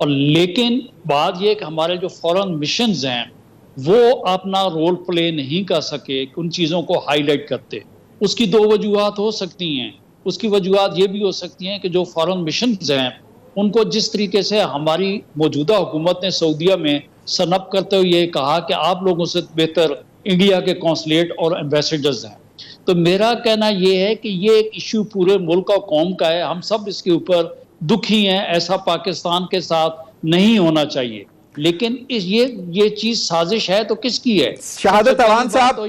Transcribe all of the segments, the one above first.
اور لیکن بات یہ کہ ہمارے جو فورن مشنز ہیں وہ اپنا رول پلے نہیں کر سکے کہ ان چیزوں کو ہائی لائٹ کرتے. اس کی دو وجوہات ہو سکتی ہیں. اس کی وجوہات یہ بھی ہو سکتی ہیں کہ جو فورن مشنز ہیں ان کو جس طریقے سے ہماری موجودہ حکومت نے سعودیہ میں سنپ کرتے ہوئے یہ کہا کہ آپ لوگوں سے بہتر انڈیا کے کونسلیٹ اور ایمبیسیڈرز ہیں. تو میرا کہنا یہ ہے کہ یہ ایک ایشو پورے ملک اور قوم کا ہے. ہم سب اس کے اوپر دکھی ہیں. ایسا پاکستان کے ساتھ نہیں ہونا چاہیے. لیکن یہ چیز سازش ہے تو کس کی ہے؟ شہادت اوان صاحب،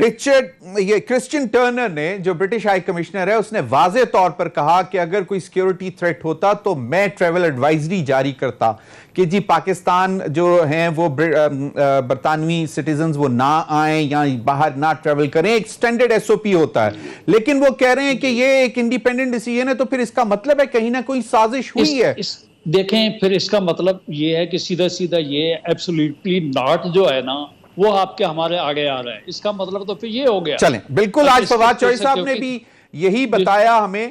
رچرڈ یہ کرسچن ٹرنر نے جو برٹش ہائی کمشنر ہے اس نے واضح طور پر کہا کہ اگر کوئی سیکیورٹی تھریٹ ہوتا تو میں ٹریول ایڈوائزری جاری کرتا کہ جی پاکستان جو ہیں وہ برطانوی سٹیزنز وہ نہ آئیں یا باہر نہ ٹریول کریں. ایک سٹینڈرڈ ایس او پی ہوتا ہے. لیکن وہ کہہ رہے ہیں کہ یہ ایک انڈیپینڈنٹ ڈیسیژن ہے، تو پھر اس کا مطلب ہے کہیں نہ کوئی سازش ہوئی ہے. دیکھیں پھر اس کا مطلب یہ ہے کہ سیدھا یہ ایبسولوٹلی ناٹ جو ہے نا وہ آپ کے ہمارے آگے آ رہا ہے. اس کا مطلب تو پھر یہ ہو گیا. چلیں بالکل. آج فواد چوہدری صاحب نے بھی یہی بتایا ہمیں،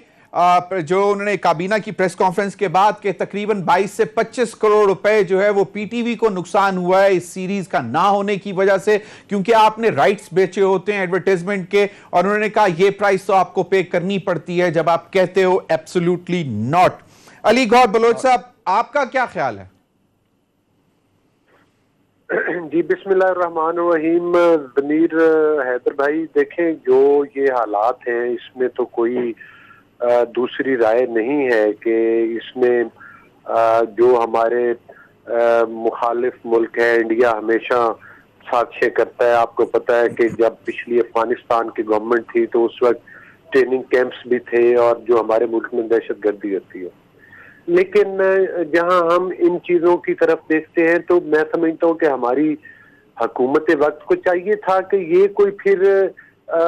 جو انہوں نے کابینہ کی پریس کانفرنس کے بعد، کہ تقریباً 22 سے 25 کروڑ روپے جو ہے وہ پی ٹی وی کو نقصان ہوا ہے اس سیریز کا نہ ہونے کی وجہ سے، کیونکہ آپ نے رائٹس بیچے ہوتے ہیں ایڈورٹائزمنٹ کے. اور انہوں نے کہا یہ پرائس تو آپ کو پے کرنی پڑتی ہے جب آپ کہتے ہو ایبسولوٹلی ناٹ. علی گوہر بلوچ صاحب، آپ کا کیا خیال ہے؟ جی بسم اللہ الرحمن الرحیم. ضمیر حیدر بھائی، دیکھیں جو یہ حالات ہیں اس میں تو کوئی دوسری رائے نہیں ہے کہ اس میں جو ہمارے مخالف ملک ہے انڈیا ہمیشہ سازشیں کرتا ہے. آپ کو پتہ ہے کہ جب پچھلی افغانستان کی گورنمنٹ تھی تو اس وقت ٹریننگ کیمپس بھی تھے اور جو ہمارے ملک میں دہشت گردی ہوتی ہے. لیکن جہاں ہم ان چیزوں کی طرف دیکھتے ہیں تو میں سمجھتا ہوں کہ ہماری حکومت وقت کو چاہیے تھا کہ یہ کوئی پھر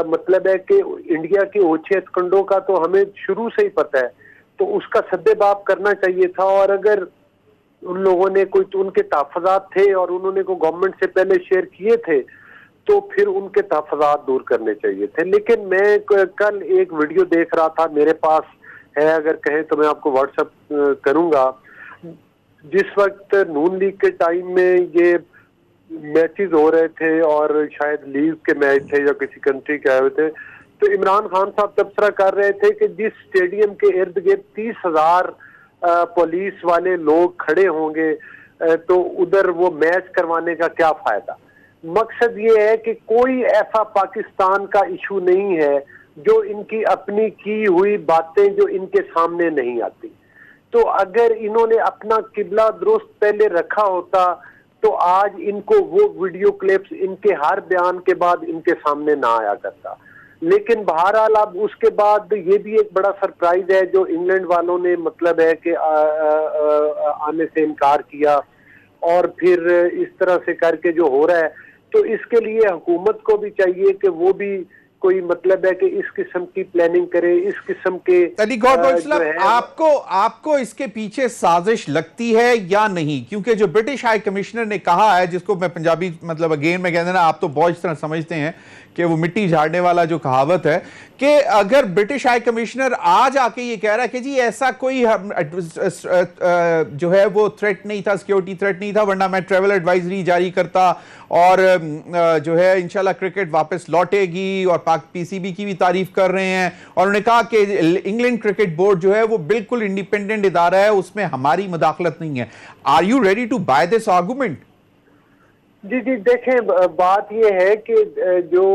مطلب ہے کہ انڈیا کے اوچھے کنڈوں کا تو ہمیں شروع سے ہی پتہ ہے، تو اس کا سدے باب کرنا چاہیے تھا. اور اگر ان لوگوں نے کوئی ان کے تحفظات تھے اور انہوں نے کوئی گورنمنٹ سے پہلے شیئر کیے تھے تو پھر ان کے تحفظات دور کرنے چاہیے تھے. لیکن میں کل ایک ویڈیو دیکھ رہا تھا، میرے پاس ہے، اگر کہیں تو میں آپ کو واٹس اپ کروں گا. جس وقت نون لیگ کے ٹائم میں یہ میچز ہو رہے تھے اور شاید لیگ کے میچ تھے یا کسی کنٹری کے آئے ہوئے تھے، تو عمران خان صاحب تبصرہ کر رہے تھے کہ جس اسٹیڈیم کے ارد گرد 30,000 پولیس والے لوگ کھڑے ہوں گے تو ادھر وہ میچ کروانے کا کیا فائدہ. مقصد یہ ہے کہ کوئی ایسا پاکستان کا ایشو نہیں ہے جو ان کی اپنی کی ہوئی باتیں جو ان کے سامنے نہیں آتی. تو اگر انہوں نے اپنا قبلہ درست پہلے رکھا ہوتا تو آج ان کو وہ ویڈیو کلپس ان کے ہر بیان کے بعد ان کے سامنے نہ آیا کرتا. لیکن بہرحال اب اس کے بعد یہ بھی ایک بڑا سرپرائز ہے جو انگلینڈ والوں نے مطلب ہے کہ آنے سے انکار کیا اور پھر اس طرح سے کر کے جو ہو رہا ہے. تو اس کے لیے حکومت کو بھی چاہیے کہ وہ بھی کوئی مطلب ہے کہ اس قسم کی پلاننگ کرے، اس قسم کے. علی گوہر بلوچ صاحب، آپ کو اس کے پیچھے سازش لگتی ہے یا نہیں؟ کیونکہ جو برٹش ہائی کمشنر نے کہا ہے، جس کو میں پنجابی مطلب اگین میں کہتے ہیں نا، آپ تو بہت اس طرح سمجھتے ہیں کہ وہ مٹی جھاڑنے والا جو کہاوت ہے، کہ اگر برٹش ہائی کمشنر آج آ کے یہ کہہ رہا ہے کہ جی ایسا کوئی جو ہے وہ تھریٹ نہیں تھا، سیکیورٹی تھریٹ نہیں تھا، ورنہ میں ٹریول ایڈوائزری جاری کرتا اور جو ہے انشاءاللہ کرکٹ واپس لوٹے گی، اور پی سی بی کی بھی تعریف کر رہے ہیں. اور انہوں نے کہا کہ انگلینڈ کرکٹ بورڈ جو ہے وہ بالکل انڈیپینڈنٹ ادارہ ہے، اس میں ہماری مداخلت نہیں ہے. Are you ready to buy this argument? جی دیکھیں، بات یہ ہے کہ جو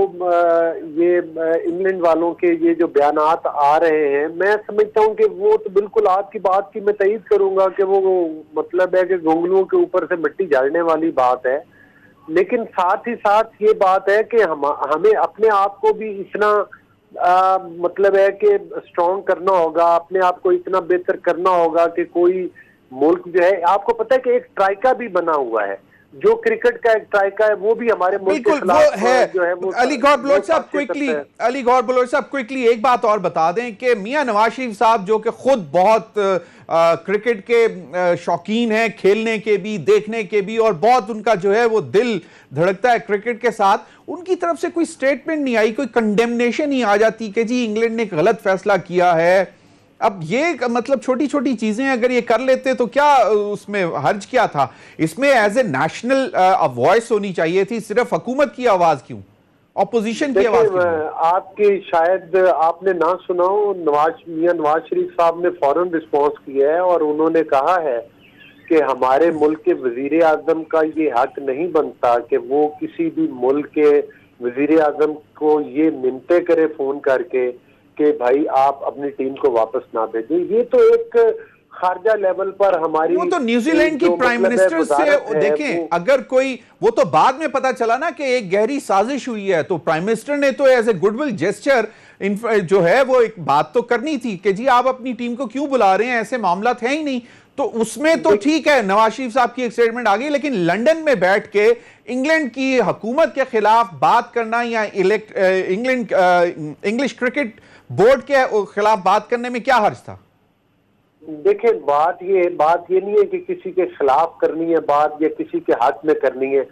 یہ انگلینڈ والوں کے یہ جو بیانات آ رہے ہیں، میں سمجھتا ہوں کہ وہ تو بالکل آپ کی بات کی میں تائید کروں گا کہ وہ مطلب ہے کہ گونگلوں کے اوپر سے مٹی جھاڑنے والی بات ہے. لیکن ساتھ ہی ساتھ یہ بات ہے کہ ہمیں اپنے آپ کو بھی اتنا مطلب ہے کہ اسٹرانگ کرنا ہوگا، اپنے آپ کو اتنا بہتر کرنا ہوگا کہ کوئی ملک جو ہے، آپ کو پتہ ہے کہ ایک ٹرائکا بھی بنا ہوا ہے، جو کرکٹ کا ایک ٹرائکا ہے وہ بھی ہمارے ملک کے خلاف جو ہے وہ. علی گوہر بلوچ صاحب کوئکلی ایک بات اور بتا دیں کہ میاں نواز شریف صاحب جو کہ خود بہت کرکٹ کے شوقین ہیں، کھیلنے کے بھی، دیکھنے کے بھی، اور بہت ان کا جو ہے وہ دل دھڑکتا ہے کرکٹ کے ساتھ، ان کی طرف سے کوئی سٹیٹمنٹ نہیں آئی، کوئی کنڈیمنیشن نہیں آ جاتی کہ جی انگلینڈ نے ایک غلط فیصلہ کیا ہے اب یہ مطلب چھوٹی چھوٹی چیزیں اگر یہ کر لیتے تو کیا اس میں حرج کیا تھا؟ اس میں ایز اے نیشنل وائس ہونی چاہیے تھی، صرف حکومت کی آواز کیوں، اپوزیشن کی آواز کیوں؟ آپ کی شاید آپ نے نہ سنا ہو، میاں نواز شریف صاحب نے فوراً رسپانس کیا ہے اور انہوں نے کہا ہے کہ ہمارے ملک کے وزیر اعظم کا یہ حق نہیں بنتا کہ وہ کسی بھی ملک کے وزیر اعظم کو یہ منتیں کرے فون کر کے کہ بھائی آپ اپنی ٹیم کو واپس نہ بھیجیں. یہ تو ایک خارجہ لیول پر ہماری وہ تو نیوزی لینڈ کی پرائم منسٹر سے دیکھیں، اگر کوئی وہ تو بعد میں پتا چلا نا کہ ایک گہری سازش ہوئی ہے، تو پرائم منسٹر نے تو as a good will gesture جو ہے وہ ایک بات تو کرنی تھی کہ جی آپ اپنی ٹیم کو کیوں بلا رہے ہیں، ایسے معاملات ہیں ہی نہیں. تو اس میں تو ٹھیک ہے نواز شریف صاحب کی ایک سٹیٹمنٹ آ گئی، لیکن لنڈن میں بیٹھ کے انگلینڈ کی حکومت کے خلاف بات کرنا یا انگلش کرکٹ بورڈ کے خلاف بات کرنے میں کیا حرج تھا؟ دیکھیں بات یہ نہیں ہے کہ کسی کے خلاف کرنی ہے بات یا کسی کے حق میں کرنی ہے.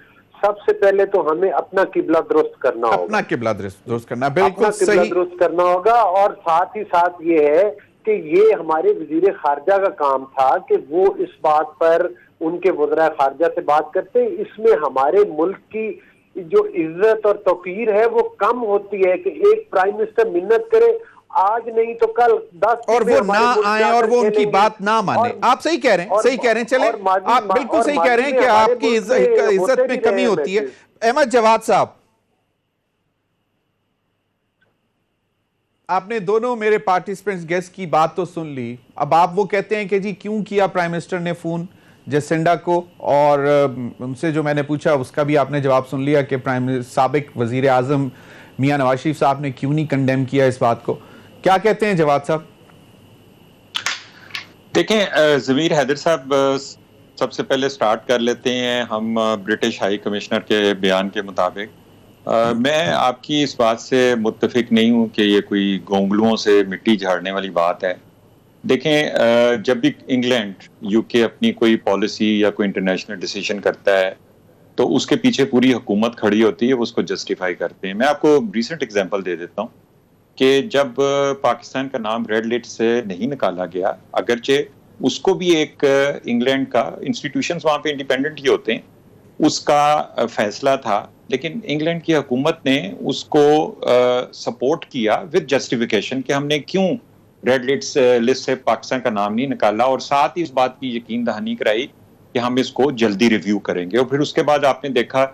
سب سے پہلے تو ہمیں اپنا قبلہ درست کرنا ہوگا، اپنا قبلہ درست کرنا، بالکل صحیح، اپنا قبلہ درست کرنا ہوگا. اور ساتھ ہی ساتھ یہ ہے کہ یہ ہمارے وزیر خارجہ کا کام تھا کہ وہ اس بات پر ان کے وزراء خارجہ سے بات کرتے. اس میں ہمارے ملک کی جو عزت اور توقیر ہے وہ کم ہوتی ہے کہ ایک پرائم منسٹر منت کرے آج نہیں تو کل 10 اور وہ نہ آئیں اور وہ ان کی بات نہ مانے. آپ صحیح کہہ رہے ہیں چلیں آپ بالکل صحیح کہہ رہے ہیں کہ آپ کی عزت میں کمی ہوتی ہے. احمد جواد صاحب، آپ نے دونوں میرے پارٹیسپینٹس گیسٹ کی بات تو سن لی. اب آپ وہ کہتے ہیں کہ جی کیوں کیا پرائم منسٹر نے فون جیسنڈا کو، اور ان سے جو میں نے پوچھا اس کا بھی آپ نے جواب سن لیا کہ سابق وزیر اعظم میاں نواز شریف صاحب نے کیوں نہیں کنڈیم کیا اس بات کو. کیا کہتے ہیں جواد صاحب؟ دیکھیں ضمیر حیدر صاحب، سب سے پہلے سٹارٹ کر لیتے ہیں ہم برٹش ہائی کمشنر کے بیان کے مطابق. میں آپ کی اس بات سے متفق نہیں ہوں کہ یہ کوئی گونگلوؤں سے مٹی جھاڑنے والی بات ہے. دیکھیں جب بھی انگلینڈ یو کے اپنی کوئی پالیسی یا کوئی انٹرنیشنل ڈیسیژن کرتا ہے تو اس کے پیچھے پوری حکومت کھڑی ہوتی ہے، وہ اس کو جسٹیفائی کرتے ہیں. میں آپ کو ریسنٹ ایگزامپل دے دیتا ہوں کہ جب پاکستان کا نام ریڈ لسٹ سے نہیں نکالا گیا، اگرچہ اس کو بھی ایک انگلینڈ کا انسٹیٹیوشنز وہاں پہ انڈیپینڈنٹ ہی ہوتے ہیں، اس کا فیصلہ تھا، لیکن انگلینڈ کی حکومت نے اس کو سپورٹ کیا ود جسٹیفیکیشن کہ ہم نے کیوں ریڈ لسٹ سے پاکستان کا نام نہیں نکالا، اور ساتھ ہی اس بات کی یقین دہانی کرائی کہ ہم اس کو جلدی ریویو کریں گے. اور پھر اس کے بعد آپ نے دیکھا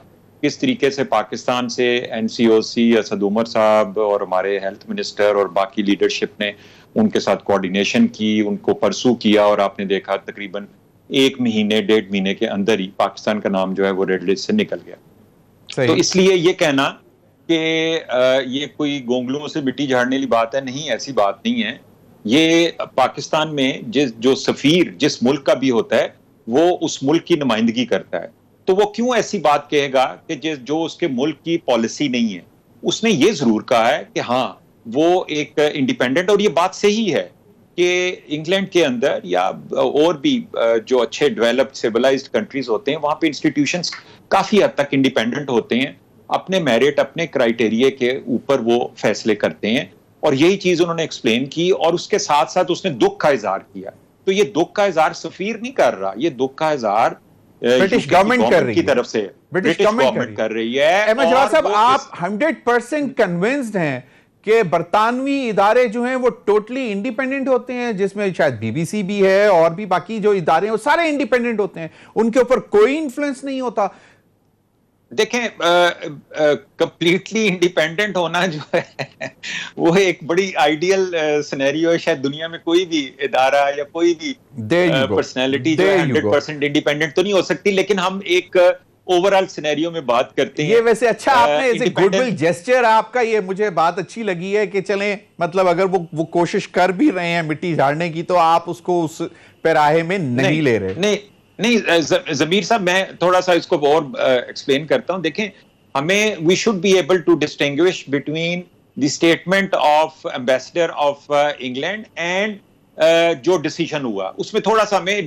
کس طریقے سے پاکستان سے این سی او سی اسد عمر صاحب اور ہمارے ہیلتھ منسٹر اور باقی لیڈرشپ نے ان کے ساتھ کوارڈینیشن کی، ان کو پرسو کیا، اور آپ نے دیکھا تقریباً 1-1.5 مہینے کے اندر ہی پاکستان کا نام جو ہے وہ ریڈ لسٹ سے نکل گیا. تو اس لیے یہ کہنا کہ یہ کوئی گونگلوں سے مٹی جھاڑنے والی بات ہے، نہیں، ایسی بات نہیں ہے. یہ پاکستان میں جو سفیر جس ملک کا بھی ہوتا ہے وہ اس ملک کی نمائندگی کرتا ہے، تو وہ کیوں ایسی بات کہے گا کہ جو اس کے ملک کی پالیسی نہیں ہے. اس نے یہ ضرور کہا ہے کہ ہاں وہ ایک انڈیپینڈنٹ، اور یہ بات صحیح ہے کہ انگلینڈ کے اندر یا اور بھی جو اچھے ڈیولپڈ سیولائزڈ کنٹریز ہوتے ہیں وہاں پہ انسٹیٹیوشنز کافی حد تک انڈیپینڈنٹ ہوتے ہیں، اپنے میرٹ اپنے کرائیٹیریا کے اوپر وہ فیصلے کرتے ہیں. اور یہی چیز انہوں نے ایکسپلین کی، اور اس کے ساتھ ساتھ اس نے دکھ کا اظہار کیا. تو یہ دکھ کا اظہار سفیر نہیں کر رہا، یہ دکھ کا اظہار برٹش گورنمنٹ کی طرف سے برٹش گورنمنٹ کر رہی ہے. احمد جواد صاحب، آپ 100% کنونسڈ ہیں کہ برطانوی ادارے جو ہیں وہ ٹوٹلی انڈیپینڈنٹ ہوتے ہیں، جس میں شاید بی بی سی بھی ہے اور بھی باقی جو ادارے ہیں وہ سارے انڈیپینڈنٹ ہوتے ہیں، ان کے اوپر کوئی انفلوئنس نہیں ہوتا؟ دیکھیں کمپلیٹلی انڈیپینڈنٹ ہونا جو ہے وہ ایک بڑی آئیڈیل سینیریو ہے. شاید دنیا میں کوئی بھی ادارہ یا کوئی بھی پرسنالٹی جو ہے 100% انڈیپینڈنٹ تو نہیں ہو سکتی، لیکن ہم ایک اوور آل سینیریو میں بات کرتے ہیں. یہ ویسے اچھا آپ نے as a good will gesture آپ کا یہ مجھے بات اچھی لگی ہے کہ چلیں مطلب اگر وہ کوشش کر بھی رہے ہیں مٹی جھاڑنے کی تو آپ اس کو اس پیراہے میں نہیں لے رہے. نہیں ضمیر صاحب، میں تھوڑا سا اس کو اور ایکسپلین کرتا ہوں. دیکھیں ہمیں we should be able to distinguish between the statement of ambassador of England and جو ڈیسیژن ہوا اس میں تھوڑا سا ہمیں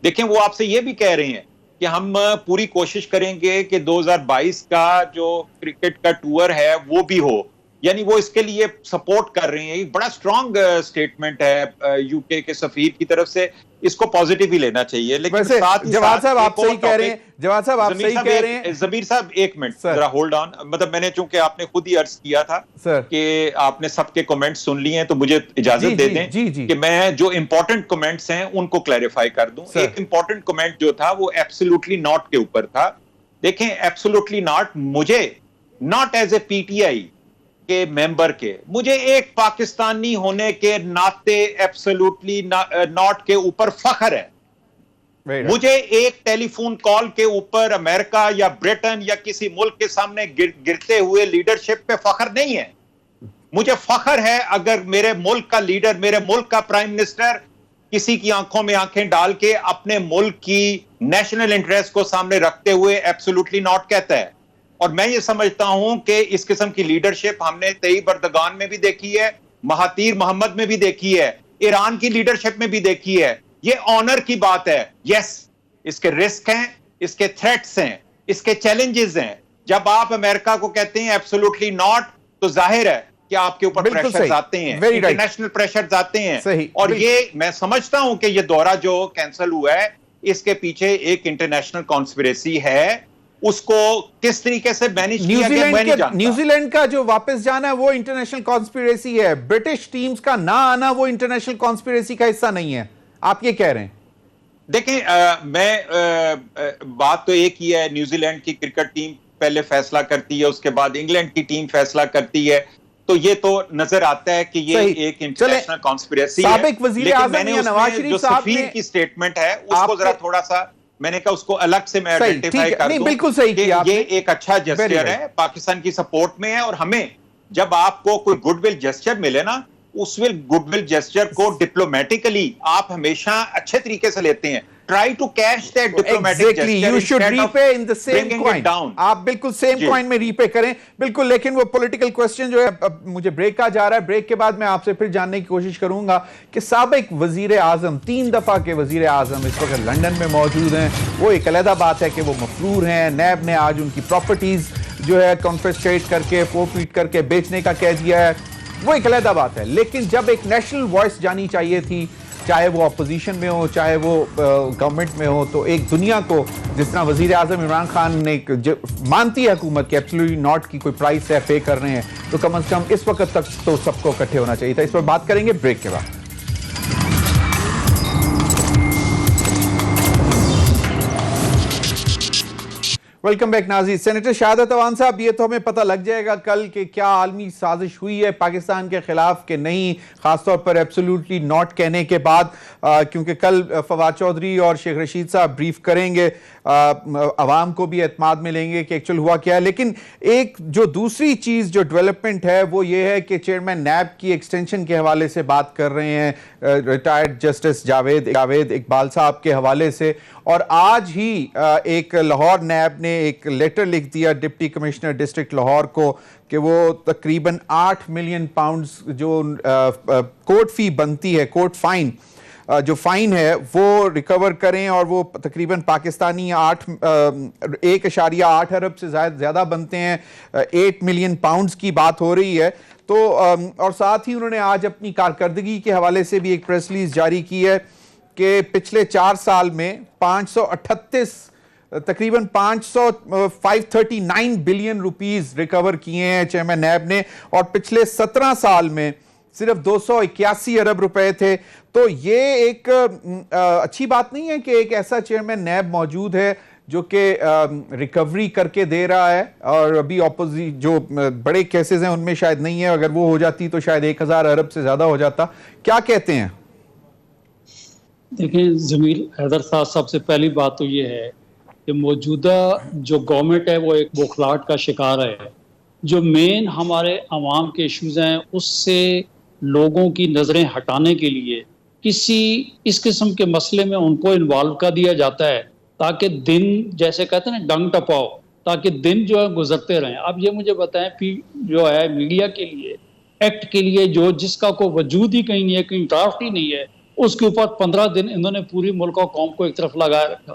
دیکھیں. وہ آپ سے یہ بھی کہہ رہے ہیں کہ ہم پوری کوشش کریں گے کہ 2022 کا جو کرکٹ کا ٹور ہے وہ بھی ہو، یعنی وہ اس کے لیے سپورٹ کر رہے ہیں. ایک بڑا اسٹرانگ اسٹیٹمنٹ ہے یو کے کے سفیر کی طرف سے, اس کو پازیٹیو ہی لینا چاہیے. لیکن ساتھ ہی جواد صاحب آپ صحیح کہہ رہے ہیں, جواد صاحب آپ صحیح کہہ رہے ہیں. ضمیر صاحب ایک منٹ ذرا ہولڈ آن, مطلب میں نے چونکہ آپ نے خود ہی عرض کیا تھا کہ آپ نے سب کے کمنٹ سن لیے ہیں, تو مجھے اجازت دے دیں کہ میں جو امپورٹنٹ کمنٹس ہیں ان کو کلیریفائی کر دوں. ایک امپورٹنٹ کمنٹ جو تھا وہ ایبسولوٹلی ناٹ کے اوپر تھا. دیکھیں ایبسولوٹلی ناٹ, مجھے not as a P T I کے ممبر کے, مجھے ایک پاکستانی ہونے کے ناطے ایبسولوٹلی ناٹ کے اوپر فخر ہے. مجھے ایک ٹیلی فون کال کے اوپر امریکہ یا برٹن یا کسی ملک کے سامنے گرتے ہوئے لیڈرشپ پہ فخر نہیں ہے. مجھے فخر ہے اگر میرے ملک کا لیڈر, میرے ملک کا پرائم منسٹر کسی کی آنکھوں میں آنکھیں ڈال کے اپنے ملک کی نیشنل انٹرسٹ کو سامنے رکھتے ہوئے ایبسولوٹلی ناٹ کہتا ہے. اور میں یہ سمجھتا ہوں کہ اس قسم کی لیڈرشپ ہم نے طیب اردگان میں بھی دیکھی ہے, مہاتیر محمد میں بھی دیکھی ہے, ایران کی لیڈرشپ میں بھی دیکھی ہے. یہ آنر کی بات ہے. یس, اس کے رسک ہیں, اس کے تھریٹس ہیں, اس کے چیلنجز ہیں. جب آپ امریکہ کو کہتے ہیں ایبسولوٹلی ناٹ, تو ظاہر ہے کہ آپ کے اوپر پریشرز آتے ہیں, انٹرنیشنل پریشرز آتے ہیں. اور یہ میں سمجھتا ہوں کہ یہ دورہ جو کینسل ہوا ہے, اس کے پیچھے ایک انٹرنیشنل کانسپریسی ہے. اس کو کس طریقے سے مینیج کیا گیا میں نہیں جانتا. نیوزی لینڈ کا جو واپس جانا ہے وہ انٹرنیشنل کانسپریسی ہے, برٹش ٹیمز کا نہ آنا وہ انٹرنیشنل کانسپریسی کا حصہ نہیں ہے. آپ یہ کہہ رہے ہیں؟ دیکھیں میں بات تو ایک ہی ہے, نیوزی لینڈ کی کرکٹ ٹیم پہلے فیصلہ کرتی ہے, اس کے بعد انگلینڈ کی ٹیم فیصلہ کرتی ہے, تو یہ تو نظر آتا ہے کہ یہ ایک انٹرنیشنل کانسپریسی ہے. سابق وزیر اعظم یا نواز شریف صاحب نے جو سفیر کی سٹیٹمنٹ ہے اس کو ذرا تھوڑا سا میں نے کہا اس کو الگ سے میں آئیڈینٹیفائی کر دوں. بالکل صحیح کیا آپ نے. یہ ایک اچھا جسچر ہے, پاکستان کی سپورٹ میں ہے. اور ہمیں جب آپ کو کوئی گڈ ول جسچر ملے نا, اس گڈ ول جسچر کو ڈپلومیٹیکلی آپ ہمیشہ اچھے طریقے سے لیتے ہیں. Try to cash that diplomatic gesture. You should repay in the same coin. آپ بالکل same coin میں repay کریں. بالکل, لیکن وہ political question جو ہے, مجھے بریک آ جا رہا ہے, بریک کے بعد میں آپ سے پھر جاننے کی کوشش کروں گا کہ سابق وزیر اعظم, 3 دفعہ کے وزیر اعظم اس وقت لنڈن میں موجود ہیں. وہ ایک علیحدہ بات ہے کہ وہ مفرور ہیں. نیب نے آج ان کی پراپرٹیز جو ہے کنفسکیٹ کر کے, فورفیٹ کر کے بیچنے کا کہہ دیا ہے. وہ ایک علیحدہ بات ہے. لیکن جب ایک نیشنل وائس جانی چاہیے تھی, چاہے وہ اپوزیشن میں ہو چاہے وہ گورنمنٹ میں ہو, تو ایک دنیا کو جس طرح وزیر اعظم عمران خان نے مانتی ہے حکومت کے ایبسولوٹلی ناٹ کی کوئی پرائس ہے پے کر رہے ہیں, تو کم از کم اس وقت تک تو سب کو اکٹھے ہونا چاہیے تھا. اس پر بات کریں گے بریک کے بعد. ویلکم بیک ناظرین. سینیٹر شہادت عوان صاحب, یہ تو ہمیں پتہ لگ جائے گا کل کہ کیا عالمی سازش ہوئی ہے پاکستان کے خلاف کہ نہیں, خاص طور پر ایبسولوٹلی ناٹ کہنے کے بعد, کیونکہ کل فواد چودھری اور شیخ رشید صاحب بریف کریں گے, عوام کو بھی اعتماد میں لیں گے کہ ایکچوئل ہوا کیا ہے. لیکن ایک جو دوسری چیز جو ڈیولپمنٹ ہے وہ یہ ہے کہ چیئرمین نیب کی ایکسٹینشن کے حوالے سے بات کر رہے ہیں, ریٹائرڈ جسٹس جاوید اقبال صاحب کے حوالے سے. اور آج ہی ایک لاہور نیب نے ایک لیٹر لکھ دیا ڈپٹی کمشنر ڈسٹرکٹ لاہور کو کہ وہ تقریباً 8 ملین پاؤنڈز جو کورٹ فی بنتی ہے, کورٹ فائن جو فائن ہے وہ ریکور کریں, اور وہ تقریباً پاکستانی 1.8 ارب سے زیادہ بنتے ہیں, 8 ملین پاؤنڈز کی بات ہو رہی ہے. تو اور ساتھ ہی انہوں نے آج اپنی کارکردگی کے حوالے سے بھی ایک پریس ریلیز جاری کی ہے کہ پچھلے 4 سال میں 538 تقریباً 539 بلین روپیز ریکور کیے ہیں چیئرمین نیب نے, اور پچھلے 17 سال میں صرف 281 ارب روپے تھے. تو یہ ایک اچھی بات نہیں ہے کہ ایک ایسا چیئرمین نیب موجود ہے جو کہ ریکوری کر کے دے رہا ہے, اور ابھی جو بڑے کیسز ہیں ان میں شاید نہیں ہے, اگر وہ ہو جاتی تو شاید 1000 ارب سے زیادہ ہو جاتا. کیا کہتے ہیں؟ دیکھیں ضمیر حیدر صاحب, سب سے پہلی بات تو یہ ہے کہ موجودہ جو گورنمنٹ ہے وہ ایک بوکھلاہٹ کا شکار ہے. جو مین ہمارے عوام کے ایشوز ہیں اس سے لوگوں کی نظریں ہٹانے کے لیے کسی اس قسم کے مسئلے میں ان کو انوالو کر دیا جاتا ہے تاکہ دن, جیسے کہتے ہیں نا, ڈنگ ٹپاؤ, تاکہ دن جو ہے گزرتے رہیں. اب یہ مجھے بتائیں جو ہے میڈیا کے لیے ایکٹ کے لیے جو جس کا کوئی وجود ہی کہیں نہیں ہے, کہیں ڈرافٹ ہی نہیں ہے, اس کے اوپر 15 دن انہوں نے پوری ملک و قوم کو ایک طرف لگائے رکھا.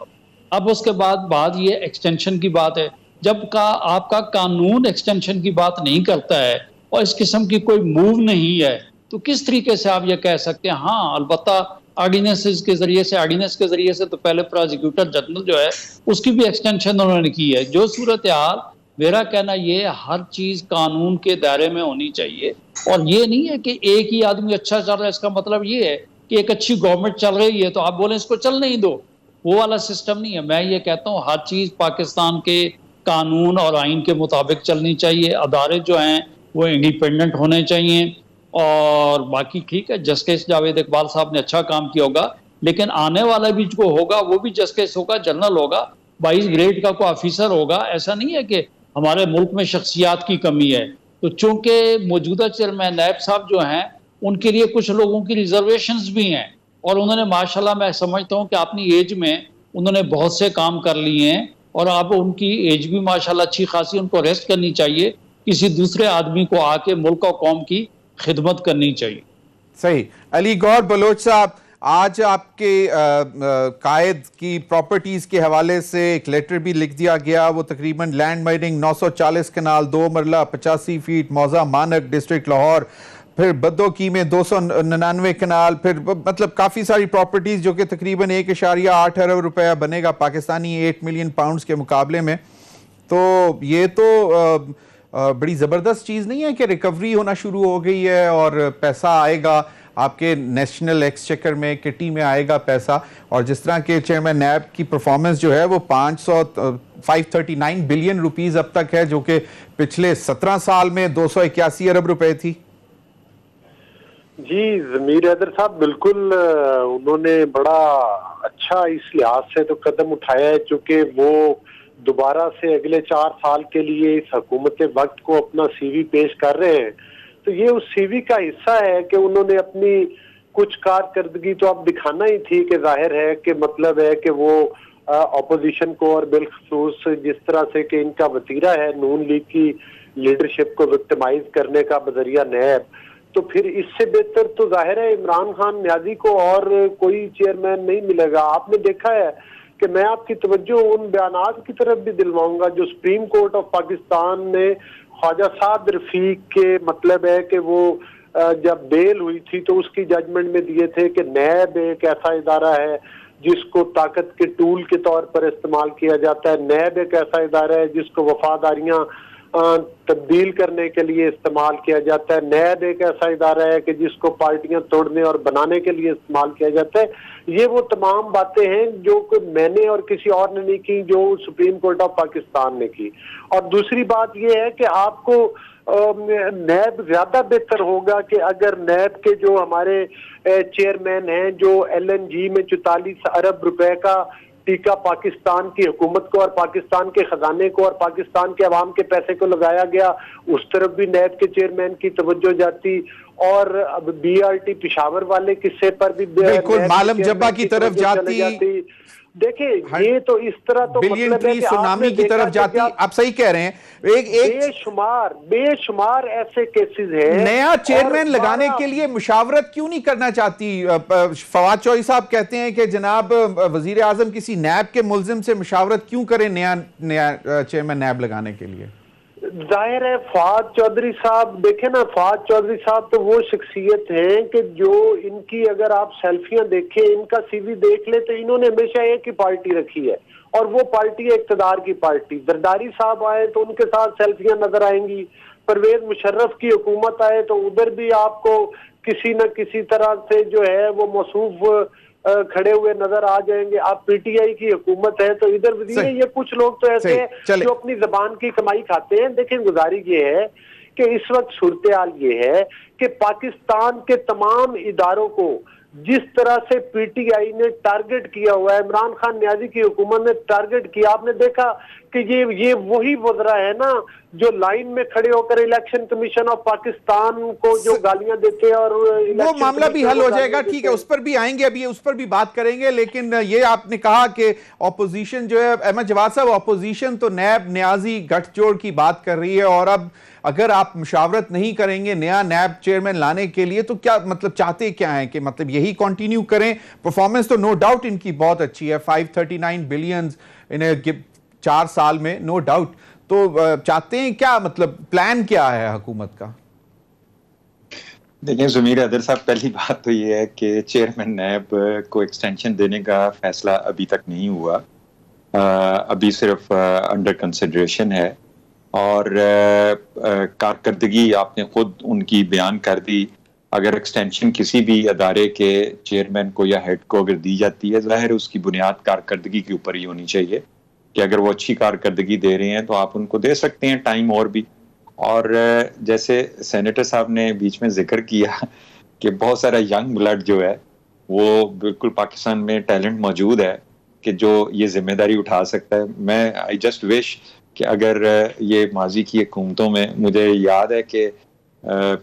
اب اس کے بعد یہ ایکسٹینشن کی بات ہے. جب آپ کا قانون ایکسٹینشن کی بات نہیں کرتا ہے اور اس قسم کی کوئی موو نہیں ہے تو کس طریقے سے آپ یہ کہہ سکتے ہیں؟ ہاں البتہ آرڈیننس کے ذریعے سے تو پہلے پروسیکیوٹر جنرل جو ہے اس کی بھی ایکسٹینشن انہوں نے کی ہے. جو صورتحال میرا کہنا یہ ہر چیز قانون کے دائرے میں ہونی چاہیے, اور یہ نہیں ہے کہ ایک ہی آدمی اچھا چل رہا ہے اس کا مطلب یہ ہے کہ ایک اچھی گورنمنٹ چل رہی ہے تو آپ بولیں اس کو چل نہیں دو, وہ والا سسٹم نہیں ہے. میں یہ کہتا ہوں ہر چیز پاکستان کے قانون اور آئین کے مطابق چلنی چاہیے, ادارے جو ہیں وہ انڈیپینڈنٹ ہونے چاہیے, اور باقی ٹھیک ہے جسٹس جاوید اقبال صاحب نے اچھا کام کیا ہوگا, لیکن آنے والا بھی جو ہوگا وہ بھی جسٹس ہوگا, جنرل ہوگا, 22 گریڈ کا کوئی آفیسر ہوگا. ایسا نہیں ہے کہ ہمارے ملک میں شخصیات کی کمی ہے. تو چونکہ موجودہ چیئرمین نیب صاحب جو ہیں ان کے لیے کچھ لوگوں کی ریزرویشنز بھی ہیں, اور انہوں نے ماشاءاللہ میں سمجھتا ہوں کہ اپنی ایج میں انہوں نے بہت سے کام کر لیے ہیں, اور اب ان کی ایج بھی ماشاءاللہ اچھی خاصی, ان کو ریسٹ کرنی چاہیے, کسی دوسرے آدمی کو آ کے ملک اور قوم کی خدمت کرنی چاہیے. صحیح. علی گور بلوچ صاحب, آج آپ کے قائد کی پراپرٹیز کے حوالے سے ایک لیٹر بھی لکھ دیا گیا, وہ تقریباً لینڈ مائننگ 940 کنال 2 مرلہ 85 فیٹ موضع مانک ڈسٹرکٹ لاہور, پھر بدوکی میں 299 کنال, پھر مطلب کافی ساری پراپرٹیز جو کہ تقریباً 1.8 ارب روپیہ بنے گا پاکستانی 8 ملین پاؤنڈز کے مقابلے میں. تو یہ تو بڑی زبردست چیز نہیں ہے کہ ریکوری ہونا شروع ہو گئی ہے اور پیسہ آئے گا آپ کے نیشنل ایکسچیکر میں, کٹی میں آئے گا پیسہ, اور جس طرح کے چیئرمین نیب کی پرفارمنس جو ہے وہ 539 بلین روپیز اب تک ہے, جو کہ پچھلے 17 سال میں 281 ارب روپے تھی. جی ضمیر حیدر صاحب بالکل, انہوں نے بڑا اچھا اس لحاظ سے تو قدم اٹھایا ہے چونکہ وہ دوبارہ سے اگلے 4 سال کے لیے اس حکومت وقت کو اپنا سی وی پیش کر رہے ہیں. تو یہ اس سی وی کا حصہ ہے کہ انہوں نے اپنی کچھ کارکردگی تو اب دکھانا ہی تھی, کہ ظاہر ہے کہ مطلب ہے کہ وہ اپوزیشن کو, اور بالخصوص جس طرح سے کہ ان کا وتیرہ ہے نون لیگ کی لیڈرشپ کو وکٹمائز کرنے کا بذریعہ نیب, تو پھر اس سے بہتر تو ظاہر ہے عمران خان نیازی کو اور کوئی چیئرمین نہیں ملے گا. آپ نے دیکھا ہے کہ میں آپ کی توجہ ان بیانات کی طرف بھی دلواؤں گا جو سپریم کورٹ آف پاکستان نے خواجہ سعد رفیق کے مطلب ہے کہ وہ جب بیل ہوئی تھی تو اس کی ججمنٹ میں دیے تھے کہ نیب ایک ایسا ادارہ ہے جس کو طاقت کے ٹول کے طور پر استعمال کیا جاتا ہے, نیب ایک ایسا ادارہ ہے جس کو وفاداریاں تبدیل کرنے کے لیے استعمال کیا جاتا ہے, نیب ایک ایسا ادارہ ہے کہ جس کو پارٹیاں توڑنے اور بنانے کے لیے استعمال کیا جاتا ہے. یہ وہ تمام باتیں ہیں جو کہ میں نے اور کسی اور نے نہیں کی, جو سپریم کورٹ آف پاکستان نے کی. اور دوسری بات یہ ہے کہ آپ کو نیب زیادہ بہتر ہوگا کہ اگر نیب کے جو ہمارے چیئرمین ہیں جو LNG میں 44 ارب روپے کا ٹیکہ پاکستان کی حکومت کو اور پاکستان کے خزانے کو اور پاکستان کے عوام کے پیسے کو لگایا گیا, اس طرف بھی نیب کے چیئرمین کی توجہ جاتی, اور BRT پشاور والے قصے پر بھی بالکل معلم جبہ کی طرف جاتی. دیکھیں یہ تو اس طرح تو مطلب ہے کہ سونامی کی طرف جاتی. آپ صحیح کہہ رہے ہیں, بے شمار ایسے کیسز ہیں. نیا چیئرمین لگانے کے لیے مشاورت کیوں نہیں کرنا چاہتی؟ فواد چوہدری صاحب کہتے ہیں کہ جناب وزیر اعظم کسی نیب کے ملزم سے مشاورت کیوں کریں نیا چیئرمین نیب لگانے کے لیے. ظاہر ہے فواد چوہدری صاحب, دیکھیں نا, فواد چوہدری صاحب تو وہ شخصیت ہیں کہ جو ان کی اگر آپ سیلفیاں دیکھیں, ان کا سی وی دیکھ لیں تو انہوں نے ہمیشہ ایک ہی پارٹی رکھی ہے, اور وہ پارٹی ہے اقتدار کی پارٹی. زرداری صاحب آئے تو ان کے ساتھ سیلفیاں نظر آئیں گی, پرویز مشرف کی حکومت آئے تو ادھر بھی آپ کو کسی نہ کسی طرح سے جو ہے وہ موصوف کھڑے ہوئے نظر آ جائیں گے. آپ PTI کی حکومت ہے تو ادھر بھی یہ کچھ لوگ تو ایسے ہیں جو اپنی زبان کی کمائی کھاتے ہیں. دیکھیں گزارش یہ ہے کہ اس وقت صورتحال یہ ہے کہ پاکستان کے تمام اداروں کو جس طرح سے PTI نے ٹارگٹ کیا ہوا ہے, عمران خان نیازی کی حکومت نے ٹارگٹ کیا. آپ نے دیکھا کہ یہ وہی وزراء ہے نا جو لائن میں کھڑے ہو کر الیکشن کمیشن آف پاکستان کو جو گالیاں دیتے ہیں, اور وہ معاملہ بھی حل ہو جائے گا. ٹھیک ہے, اس پر بھی آئیں گے, ابھی اس پر بھی بات کریں گے. لیکن یہ آپ نے کہا کہ اپوزیشن جو ہے, احمد جواد صاحب, اپوزیشن تو نیب نیازی گٹھ جوڑ کی بات کر رہی ہے, اور اب اگر آپ مشاورت نہیں کریں گے نیا نیب چیئرمین لانے کے لیے تو کیا مطلب چاہتے کیا ہیں کہ مطلب یہی کنٹینیو کریں؟ پرفارمنس تو نو ڈاؤٹ ان کی بہت اچھی ہے, 539 بلینز انہیں 4 سال میں, نو ڈاؤٹ. تو چاہتے ہیں کیا, مطلب پلان کیا ہے حکومت کا؟ دیکھیں ضمیر حیدر صاحب، پہلی بات تو یہ ہے کہ چیئرمین نیب کو ایکسٹینشن دینے کا فیصلہ ابھی تک نہیں ہوا، ابھی صرف انڈر کنسیڈریشن ہے، اور کارکردگی آپ نے خود ان کی بیان کر دی. اگر ایکسٹینشن کسی بھی ادارے کے چیئرمین کو یا ہیڈ کو اگر دی جاتی ہے، ظاہر ہے اس کی بنیاد کارکردگی کے اوپر ہی ہونی چاہیے کہ اگر وہ اچھی کارکردگی دے رہے ہیں تو آپ ان کو دے سکتے ہیں ٹائم اور بھی. اور جیسے سینیٹر صاحب نے بیچ میں ذکر کیا کہ بہت سارا ینگ بلڈ جو ہے وہ بالکل پاکستان میں ٹیلنٹ موجود ہے کہ جو یہ ذمہ داری اٹھا سکتا ہے. میں آئی جسٹ وش کہ اگر یہ ماضی کی حکومتوں میں، مجھے یاد ہے کہ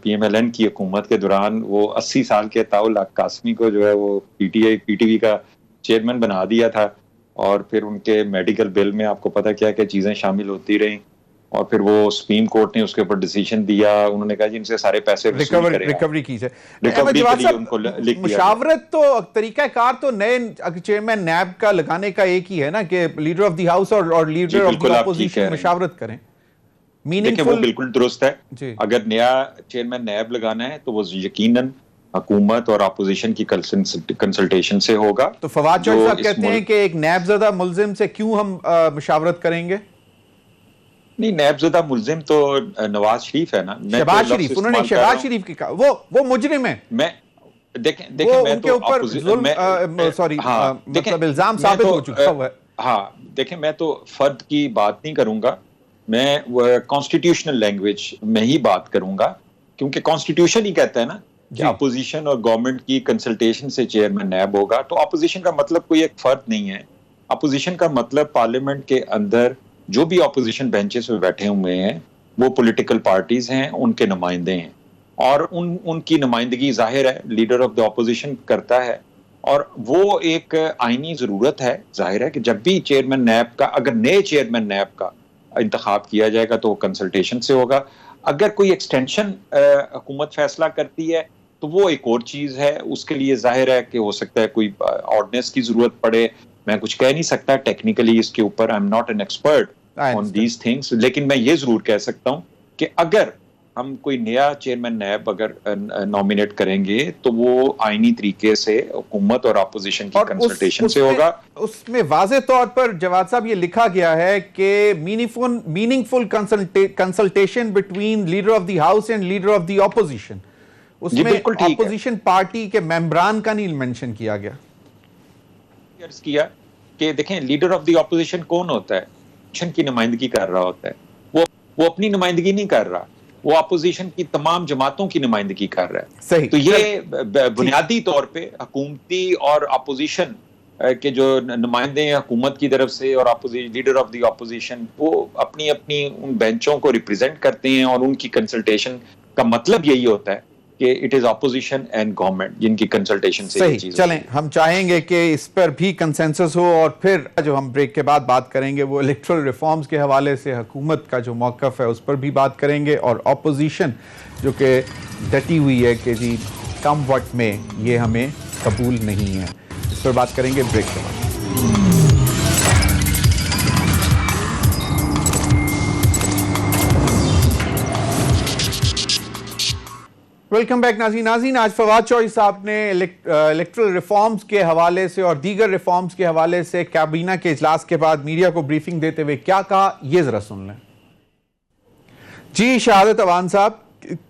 پی ایم ایل این کی حکومت کے دوران وہ 80 سال کے طاؤل قاسمی کو جو ہے وہ پی ٹی وی کا چیئرمین بنا دیا تھا، اور پھر ان کے میڈیکل بل میں آپ کو پتہ کیا کہ چیزیں شامل ہوتی رہیں، اور پھر وہ سپریم کورٹ نے اس کے اوپر ڈیسیژن دیا، انہوں نے کہا جی ان سے سارے پیسے ریکوری کی جائے. مشاورت تو طریقہ کار تو نئے چیئرمین نیب کا لگانے کا ایک ہی ہے نا کہ لیڈر آف دی ہاؤس اور لیڈر آف دی اپوزیشن مشاورت کریں. دیکھیں وہ بالکل درست ہے. اگر نیا چیئرمین نیب لگانا ہے تو وہ یقیناً حکومت اور اپوزیشن کی کنسلٹیشن سے ہوگا. تو فواد چوہدری صاحب کہتے ہیں کہ ایک نیب زدہ ملزم سے کیوں ہم مشاورت کریں گے؟ نہیں، نیب زدہ ملزم تو نواز شریف ہے نا. شہباز شریف، انہوں نے شہباز شریف کی کہا وہ مجرم ہے. دیکھیں ان کے اوپر ظلم مطلب الزام ثابت ہو چکا ہوا ہے. ہاں دیکھیں، میں تو فرد کی بات نہیں کروں گا، میں کانسٹیٹیوشنل لینگویج میں ہی بات کروں گا، کیونکہ کانسٹیٹیوشن ہی کہتا ہے نا کہ اپوزیشن اور گورنمنٹ کی کنسلٹیشن سے چیئرمین نیب ہوگا. تو اپوزیشن کا مطلب کوئی ایک فرد نہیں ہے. اپوزیشن کا مطلب پارلیمنٹ کے اندر جو بھی اپوزیشن بینچز پہ بیٹھے ہوئے ہیں وہ پولیٹیکل پارٹیز ہیں، ان کے نمائندے ہیں، اور ان کی نمائندگی ظاہر ہے لیڈر آف دا اپوزیشن کرتا ہے، اور وہ ایک آئینی ضرورت ہے. ظاہر ہے کہ جب بھی چیئرمین نیب کا، اگر نئے چیئرمین نیب کا انتخاب کیا جائے گا تو وہ کنسلٹیشن سے ہوگا. اگر کوئی ایکسٹینشن حکومت فیصلہ کرتی ہے تو وہ ایک اور چیز ہے، اس کے لیے ظاہر ہے کہ ہو سکتا ہے کوئی آرڈیننس کی ضرورت پڑے. میں کچھ کہہ نہیں سکتا ٹیکنیکلی اس کے اوپر، I am not an expert on these things, لیکن میں یہ ضرور کہہ سکتا ہوں کہ اگر ہم کوئی نیا چیئرمین نیب اگر نامینیٹ کریں گے تو وہ آئینی طریقے سے حکومت اور اپوزیشن کی کنسلٹیشن سے ہوگا. اس میں واضح طور پر جواد صاحب یہ لکھا گیا ہے کہ meaningful consultation between leader of the house and leader of the opposition. اس میں اپوزیشن پارٹی کے ممبران کا نہیں مینشن کیا گیا. کیا کہ دیکھیں لیڈر آف دی اپوزیشن کون ہوتا ہے؟ اپوزیشن کی نمائندگی کر رہا ہوتا ہے. وہ اپنی نمائندگی نہیں کر رہا، وہ اپوزیشن کی تمام جماعتوں کی نمائندگی کر رہا ہے. صحیح. تو یہ بنیادی طور پہ حکومتی اور اپوزیشن کے جو نمائندے ہیں حکومت کی طرف سے اور لیڈر آف دی اپوزیشن، وہ اپنی ان بینچوں کو ریپرزینٹ کرتے ہیں، اور ان کی کنسلٹیشن کا مطلب یہی ہوتا ہے کہ it is opposition and government جن کی کنسلٹیشن سے یہ چیز. چلیں ہم چاہیں گے کہ اس پر بھی کنسنسس ہو، اور پھر جو ہم بریک کے بعد بات کریں گے وہ الیکٹرل ریفارمز کے حوالے سے حکومت کا جو موقف ہے اس پر بھی بات کریں گے، اور اپوزیشن جو کہ ڈٹی ہوئی ہے کہ جی کم وقت میں یہ ہمیں قبول نہیں ہے. اس پر بات کریں گے بریک کے بعد. ویلکم بیک ناظرین. آج فواد چوہدری صاحب نے الیکٹرل ریفارمز کے حوالے سے اور دیگر ریفارمز کے حوالے سے کابینہ کے اجلاس کے بعد میڈیا کو بریفنگ دیتے ہوئے کیا کہا، یہ ذرا سن لیں. جی شہادت اوان صاحب،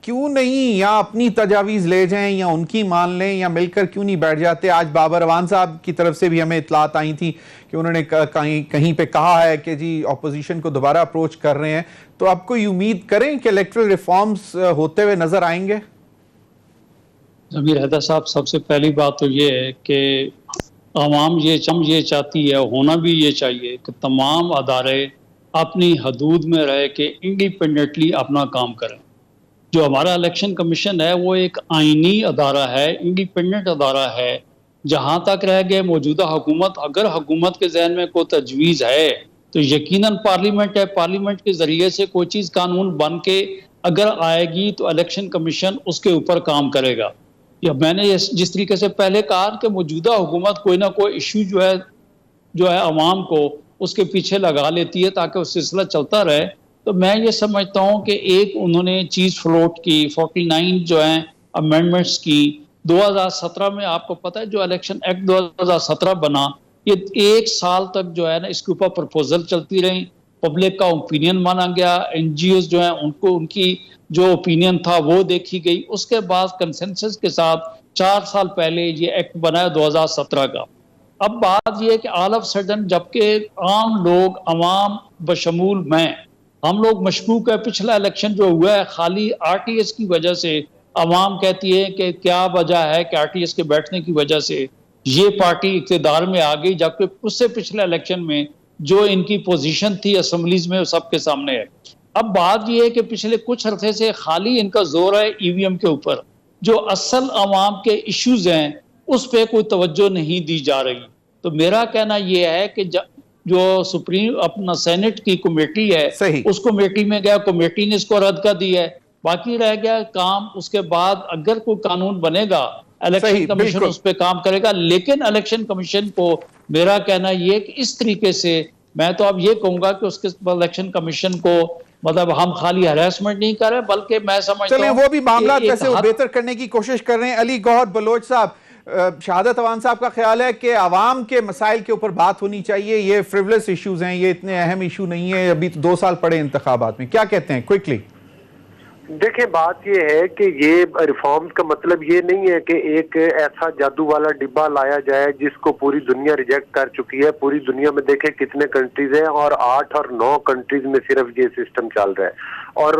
کیوں نہیں یا اپنی تجاویز لے جائیں یا ان کی مان لیں یا مل کر کیوں نہیں بیٹھ جاتے؟ آج بابر اوان صاحب کی طرف سے بھی ہمیں اطلاعات آئی تھی کہ انہوں نے کہیں پہ کہا ہے کہ جی اپوزیشن کو دوبارہ اپروچ کر رہے ہیں. تو آپ کوئی امید کریں کہ الیکٹرل ریفارمز ہوتے ہوئے نظر آئیں گے؟ ضمیر حیدر صاحب، سب سے پہلی بات تو یہ ہے کہ عوام یہ چاہتی ہے، ہونا بھی یہ چاہیے کہ تمام ادارے اپنی حدود میں رہ کے انڈیپینڈنٹلی اپنا کام کریں. جو ہمارا الیکشن کمیشن ہے وہ ایک آئینی ادارہ ہے، انڈیپینڈنٹ ادارہ ہے. جہاں تک رہ گئے موجودہ حکومت، اگر حکومت کے ذہن میں کوئی تجویز ہے تو یقیناً پارلیمنٹ ہے، پارلیمنٹ کے ذریعے سے کوئی چیز قانون بن کے اگر آئے گی تو الیکشن کمیشن اس کے اوپر کام کرے گا. یا میں نے جس طریقے سے پہلے کہا کہ موجودہ حکومت کوئی نہ کوئی ایشو جو ہے عوام کو اس کے پیچھے لگا لیتی ہے تاکہ وہ سلسلہ چلتا رہے. تو میں یہ سمجھتا ہوں کہ ایک انہوں نے چیز فلوٹ کی 49 جو ہیں امینڈمنٹس کی. 2017 میں آپ کو پتہ ہے جو الیکشن ایکٹ 2017 بنا, یہ 1 سال تک جو ہے نا اس کے اوپر پرپوزل چلتی رہی, پبلک کا اوپینین مانا گیا, این جی اوز جو ہیں ان کو ان کی جو اوپینین تھا وہ دیکھی گئی. اس کے بعد کنسنسس کے ساتھ 4 سال پہلے یہ ایکٹ بنا ہے 2017 کا. اب بات یہ ہے کہ آل آف سڈن جبکہ عام لوگ عوام بشمول میں ہم لوگ مشکوک ہے, پچھلا الیکشن جو ہوا ہے خالی آر ٹی ایس کی وجہ سے عوام کہتی ہے کہ کیا وجہ ہے کہ آر ٹی ایس کے بیٹھنے کی وجہ سے یہ پارٹی اقتدار میں آ گئی, جبکہ اس سے پچھلے الیکشن میں جو ان کی پوزیشن تھی اسمبلیز میں وہ سب کے سامنے ہے. اب بات یہ ہے کہ پچھلے کچھ عرصے سے خالی ان کا زور ہے ای وی ایم کے اوپر, جو اصل عوام کے ایشوز ہیں اس پہ کوئی توجہ نہیں دی جا رہی. تو میرا کہنا یہ ہے کہ جو سپریم اپنا سینٹ کی کمیٹی ہے اس کمیٹی میں گیا, کمیٹی نے اس کو رد کر دیا ہے, باقی رہ گیا کام. اس کے بعد اگر کوئی قانون بنے گا الیکشن کمیشن اس پہ کام کرے گا, لیکن الیکشن کمیشن کو میرا کہنا یہ کہ اس طریقے سے میں تو اب یہ کہوں گا کہ اس کے الیکشن کمیشن کو مطلب ہم خالی ہراسمنٹ نہیں کر رہے بلکہ میں سمجھتا ہوں وہ بھی معاملات ویسے وہ بہتر کرنے کی کوشش کر رہے ہیں. علی گوہر بلوچ صاحب, شہادت عوان صاحب کا خیال ہے کہ عوام کے مسائل کے اوپر بات ہونی چاہیے, یہ فریولس ایشوز ہیں, یہ اتنے اہم ایشو نہیں ہیں, ابھی تو 2 سال پڑے انتخابات میں, کیا کہتے ہیں کوئکلی؟ دیکھیں بات یہ ہے کہ یہ ریفارمز کا مطلب یہ نہیں ہے کہ ایک ایسا جادو والا ڈبہ لایا جائے جس کو پوری دنیا ریجیکٹ کر چکی ہے. پوری دنیا میں دیکھیں کتنے کنٹریز ہیں اور 8 اور 9 کنٹریز میں صرف یہ سسٹم چل رہا ہے. اور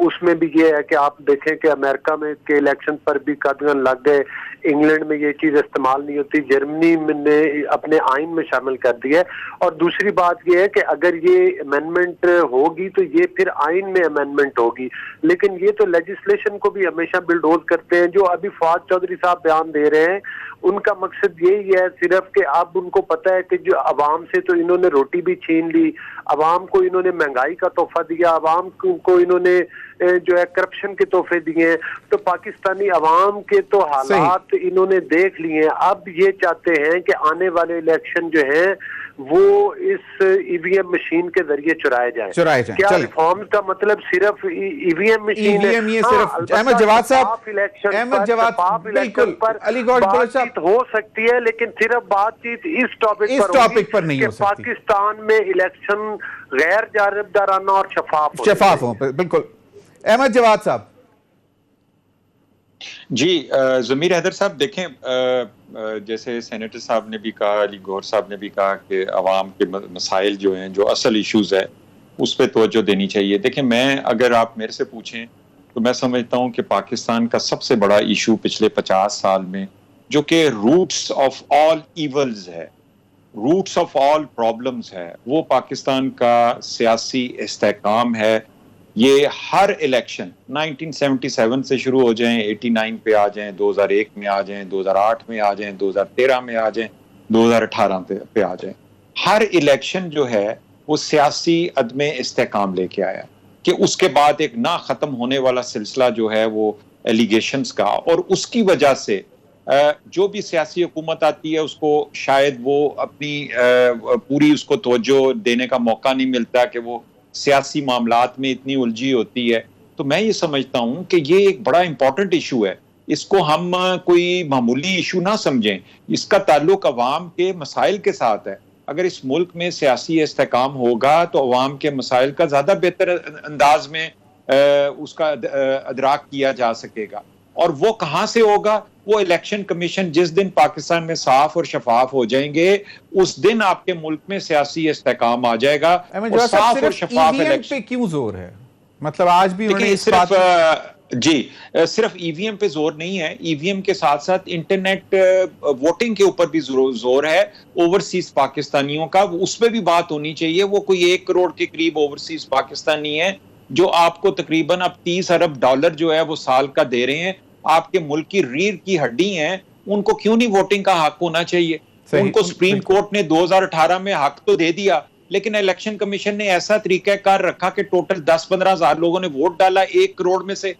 اس میں بھی یہ ہے کہ آپ دیکھیں کہ امریکہ میں کے الیکشن پر بھی قدغن لگ گئے, انگلینڈ میں یہ چیز استعمال نہیں ہوتی, جرمنی نے اپنے آئین میں شامل کر دی ہے. اور دوسری بات یہ ہے کہ اگر یہ امینڈمنٹ ہوگی تو یہ پھر آئین میں امینڈمنٹ ہوگی, لیکن یہ تو لیجسلیشن کو بھی ہمیشہ بلڈوز کرتے ہیں. جو ابھی فواد چودھری صاحب بیان دے رہے ہیں ان کا مقصد یہی ہے صرف کہ اب ان کو پتہ ہے کہ جو عوام سے تو انہوں نے روٹی بھی چھین لی, عوام کو انہوں نے مہنگائی کا تحفہ دیا, عوام کو انہوں نے جو ہے کرپشن کے تحفے دیے ہیں, تو پاکستانی عوام کے تو حالات انہوں نے دیکھ لیے ہیں. اب یہ چاہتے ہیں کہ آنے والے الیکشن جو ہیں وہ اس ای وی ایم مشین کے ذریعے چرائے جائیں. کیا ریفارمز کا مطلب صرف ای وی ایم مشین ہے؟ احمد جواد صاحب بالکل, علی گوہر بلوچ صاحب ہو سکتی ہے لیکن صرف بات چیت اس ٹاپک پر نہیں ہو سکتی. پاکستان میں الیکشن غیر جانبدارانہ اور شفاف ہوں. بالکل احمد جواد صاحب. جی ضمیر حیدر صاحب, دیکھیں جیسے سینیٹر صاحب نے بھی کہا, علی گوہر صاحب نے بھی کہا کہ عوام کے مسائل جو ہیں, جو اصل ایشوز ہے اس پہ توجہ دینی چاہیے. دیکھیں میں اگر آپ میرے سے پوچھیں تو میں سمجھتا ہوں کہ پاکستان کا سب سے بڑا ایشو پچھلے 50 سال میں جو کہ روٹس آف آل ایولز ہے, روٹس آف آل پرابلمز ہے, وہ پاکستان کا سیاسی استحکام ہے. یہ ہر الیکشن 1977 سے شروع ہو جائیں, 89 پہ آ جائیں, 2001 میں آ جائیں, 2008 میں آ جائیں, 2013 میں آ جائیں, 2018 پہ آ جائیں, ہر الیکشن جو ہے وہ سیاسی عدم استحکام لے کے آیا کہ اس کے بعد ایک نہ ختم ہونے والا سلسلہ جو ہے وہ ایلیگیشنز کا, اور اس کی وجہ سے جو بھی سیاسی حکومت آتی ہے اس کو شاید وہ اپنی پوری اس کو توجہ دینے کا موقع نہیں ملتا کہ وہ سیاسی معاملات میں اتنی الجھی ہوتی ہے. تو میں یہ سمجھتا ہوں کہ یہ ایک بڑا امپورٹنٹ ایشو ہے, اس کو ہم کوئی معمولی ایشو نہ سمجھیں. اس کا تعلق عوام کے مسائل کے ساتھ ہے. اگر اس ملک میں سیاسی استحکام ہوگا تو عوام کے مسائل کا زیادہ بہتر انداز میں اس کا ادراک کیا جا سکے گا. اور وہ کہاں سے ہوگا؟ وہ الیکشن کمیشن جس دن پاکستان میں صاف اور شفاف ہو جائیں گے اس دن آپ کے ملک میں سیاسی استحکام آ جائے گا. اور صاف اور شفاف الیکشن پہ کیوں زور ہے؟ مطلب آج بھی جی صرف ای وی ایم پہ زور نہیں ہے, ای وی ایم کے ساتھ ساتھ انٹرنیٹ ووٹنگ کے اوپر بھی زور ہے اوورسیز پاکستانیوں کا. اس پہ بھی بات ہونی چاہیے. وہ کوئی 1 کروڑ کے قریب اوورسیز پاکستانی ہے جو آپ کو تقریباً اب $30 ارب جو ہے وہ سال کا دے رہے ہیں. آپ کے ملک کی ریڑھ کی ہڈی ہیں, ان کو کیوں نہیں ووٹنگ کا حق ہونا چاہیے؟ ان کو سپریم کورٹ نے 2018 میں حق تو دے دیا, لیکن الیکشن کمیشن نے ایسا طریقہ کار رکھا کہ ٹوٹل 10-15 ہزار لوگوں نے ووٹ ڈالا 1 کروڑ میں سے.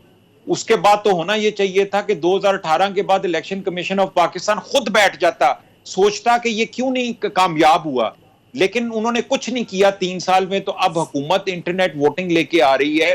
اس کے بعد تو ہونا یہ چاہیے تھا کہ 2018 کے بعد الیکشن کمیشن آف پاکستان خود بیٹھ جاتا, سوچتا کہ یہ کیوں نہیں کامیاب ہوا, لیکن انہوں نے کچھ نہیں کیا 3 سال میں. تو اب حکومت انٹرنیٹ ووٹنگ لے کے آ رہی ہے.